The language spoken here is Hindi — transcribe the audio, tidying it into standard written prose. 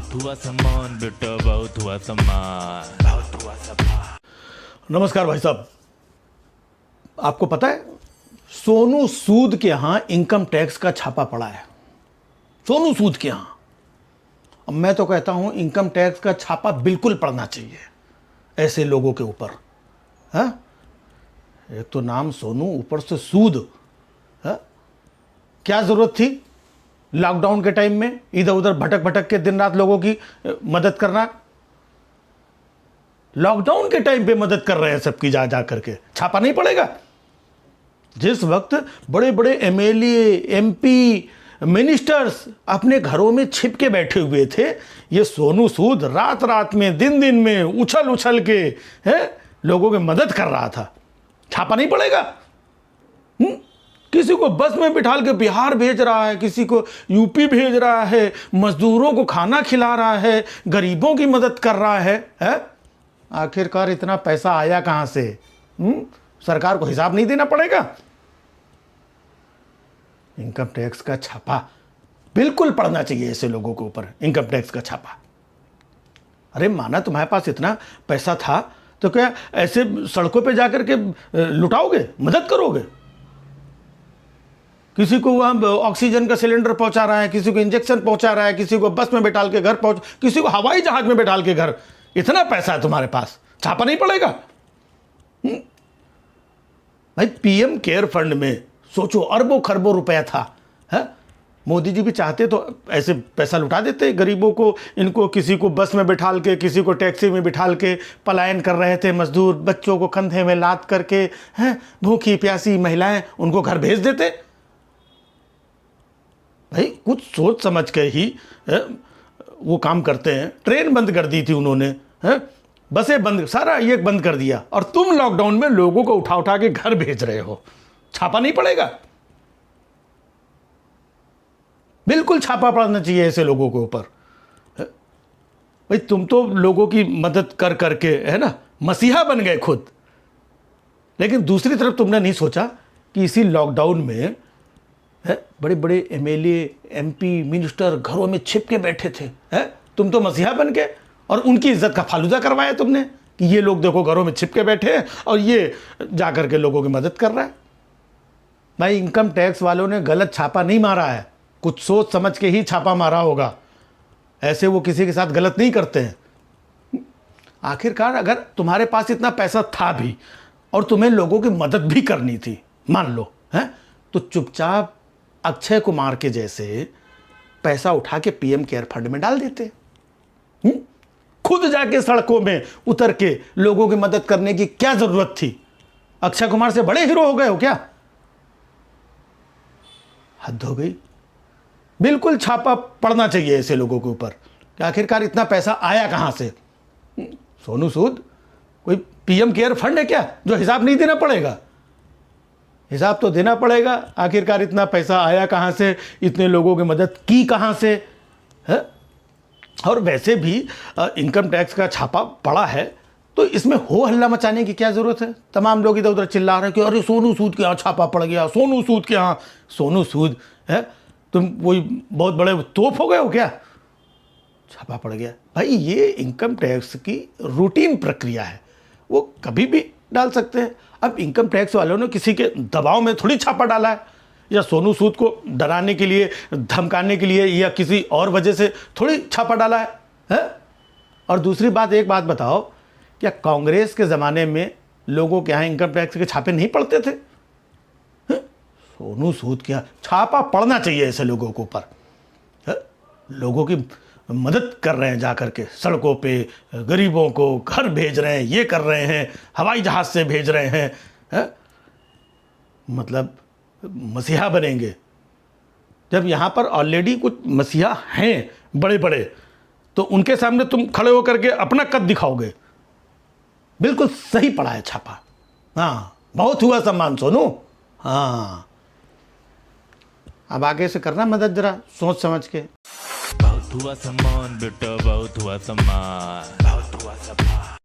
बहुत हुआ सम्मान बेटा, बहुत हुआ सम्मान, बहुत हुआ सम्मान। नमस्कार भाई साहब, आपको पता है सोनू सूद के यहां इनकम टैक्स का छापा पड़ा है। सोनू सूद के यहां। अब मैं तो कहता हूं इनकम टैक्स का छापा बिल्कुल पड़ना चाहिए ऐसे लोगों के ऊपर। है एक तो नाम सोनू, ऊपर से सूद। है क्या जरूरत थी लॉकडाउन के टाइम में इधर उधर भटक भटक के दिन रात लोगों की मदद करना। लॉकडाउन के टाइम पे मदद कर रहे हैं सबकी, जा जा करके छापा नहीं पड़ेगा। जिस वक्त बड़े बड़े एमएलए, एमपी, मिनिस्टर्स अपने घरों में छिप के बैठे हुए थे, ये सोनू सूद रात रात में, दिन दिन में उछल उछल के लोगों की मदद कर रहा था। छापा नहीं पड़ेगा। किसी को बस में बिठाल के बिहार भेज रहा है, किसी को यूपी भेज रहा है, मजदूरों को खाना खिला रहा है, गरीबों की मदद कर रहा है? आखिरकार इतना पैसा आया कहां से? सरकार को हिसाब नहीं देना पड़ेगा? इनकम टैक्स का छापा बिल्कुल पड़ना चाहिए ऐसे लोगों के ऊपर। इनकम टैक्स का छापा। अरे माना तुम्हारे पास इतना पैसा था तो क्या ऐसे सड़कों पे जाकर के लुटाओगे, मदद करोगे? किसी को वहां ऑक्सीजन का सिलेंडर पहुंचा रहा है, किसी को इंजेक्शन पहुंचा रहा है, किसी को बस में बैठाल के घर पहुंच, किसी को हवाई जहाज में बैठाल के घर। इतना पैसा है तुम्हारे पास, छापा नहीं पड़ेगा? भाई पीएम केयर फंड में सोचो अरबों खरबों रुपया था। है मोदी जी भी चाहते तो ऐसे पैसा लुटा देते गरीबों को। इनको किसी को बस में बिठाल के, किसी को टैक्सी में बिठाल के पलायन कर रहे थे मजदूर, बच्चों को कंधे में लाद करके, हैं भूखी प्यासी महिलाएं, उनको घर भेज देते। भाई कुछ सोच समझ के ही वो काम करते हैं। ट्रेन बंद कर दी थी उन्होंने, है बसें बंद, सारा ये बंद कर दिया, और तुम लॉकडाउन में लोगों को उठा उठा के घर भेज रहे हो। छापा नहीं पड़ेगा? बिल्कुल छापा पड़ना चाहिए ऐसे लोगों के ऊपर। भाई तुम तो लोगों की मदद कर करके, है ना, मसीहा बन गए खुद। लेकिन दूसरी तरफ तुमने नहीं सोचा कि इसी लॉकडाउन में बड़े बड़े एमएलए, एमपी, मिनिस्टर घरों में छिप के बैठे थे। तुम तो मसीहा बन गए और उनकी इज्जत का फालूदा करवाया तुमने कि ये लोग देखो घरों में छिप के बैठे हैं और ये जाकर के लोगों की मदद कर रहा है। भाई इनकम टैक्स वालों ने गलत छापा नहीं मारा है, कुछ सोच समझ के ही छापा मारा होगा। ऐसे वो किसी के साथ गलत नहीं करते हैं। आखिरकार अगर तुम्हारे पास इतना पैसा था भी और तुम्हें लोगों की मदद भी करनी थी, मान लो, है तो चुपचाप अक्षय कुमार के जैसे पैसा उठा के पीएम केयर फंड में डाल देते। खुद जाके सड़कों में उतर के लोगों की मदद करने की क्या जरूरत थी? अक्षय कुमार से बड़े हीरो हो गए हो क्या? हद हो गई। बिल्कुल छापा पड़ना चाहिए ऐसे लोगों के ऊपर कि आखिरकार इतना पैसा आया कहां से? सोनू सूद कोई पीएम केयर फंड है क्या जो हिसाब नहीं देना पड़ेगा? हिसाब तो देना पड़ेगा। आखिरकार इतना पैसा आया कहां से, इतने लोगों की मदद की कहां से? है और वैसे भी इनकम टैक्स का छापा पड़ा है तो इसमें हो हल्ला मचाने की क्या जरूरत है? तमाम लोग इधर उधर चिल्ला रहे हैं कि अरे सोनू सूद के यहाँ छापा पड़ गया, सोनू सूद के यहाँ। सोनू सूद है, तुम कोई बहुत बड़े तोप हो गए हो क्या? छापा पड़ गया। भाई ये इनकम टैक्स की रूटीन प्रक्रिया है, वो कभी भी डाल सकते हैं। अब इनकम टैक्स वालों ने किसी के दबाव में थोड़ी छापा डाला है, या सोनू सूद को डराने के लिए, धमकाने के लिए, या किसी और वजह से थोड़ी छापा डाला है? और दूसरी बात, एक बात बताओ, क्या कांग्रेस के ज़माने में लोगों के यहाँ इनकम टैक्स के छापे नहीं पड़ते थे? सोनू सूद के यहाँ छापा पड़ना चाहिए ऐसे लोगों के ऊपर। लोगों की मदद कर रहे हैं, जाकर के सड़कों पे गरीबों को घर भेज रहे हैं, ये कर रहे हैं, हवाई जहाज से भेज रहे हैं। मतलब मसीहा बनेंगे। जब यहाँ पर ऑलरेडी कुछ मसीहा हैं बड़े बड़े, तो उनके सामने तुम खड़े होकर के अपना कद दिखाओगे? बिल्कुल सही पड़ा है छापा। हाँ, बहुत हुआ सम्मान सोनू। हाँ, अब आगे से करना मदद जरा सोच समझ के। बहुत हुआ सम्मान बेटा, बहुत हुआ सम्मान, बहुत हुआ सम्मान।